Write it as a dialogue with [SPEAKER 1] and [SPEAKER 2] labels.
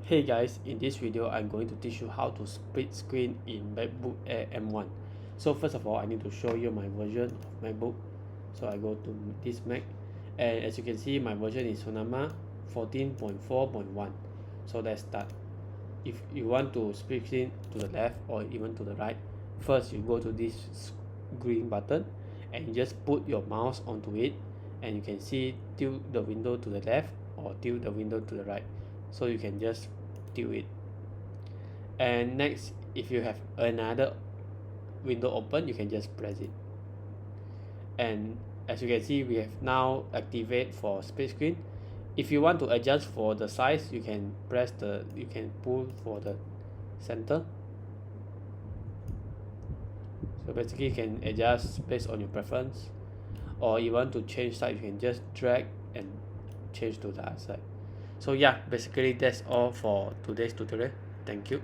[SPEAKER 1] Hey guys, in this video I'm going to teach you how to split screen in MacBook Air M1. So first of all, I need to show you my version of MacBook. So I go to this Mac, and as you can see my version is Sonama 14.4.1. So let's start. If you want to split screen to the left or even to the right, first you go to this green button and you just put your mouse onto it, and you can see tilt the window to the left or tilt the window to the right. So you can just tilt it. And next, if you have another window open, you can just press it. And as you can see, we have now activate for split screen. If you want to adjust for the size, you can pull for the center. So basically you can adjust based on your preference, or you want to change side, you can just drag and change to the other side. So yeah, basically that's all for today's tutorial. Thank you.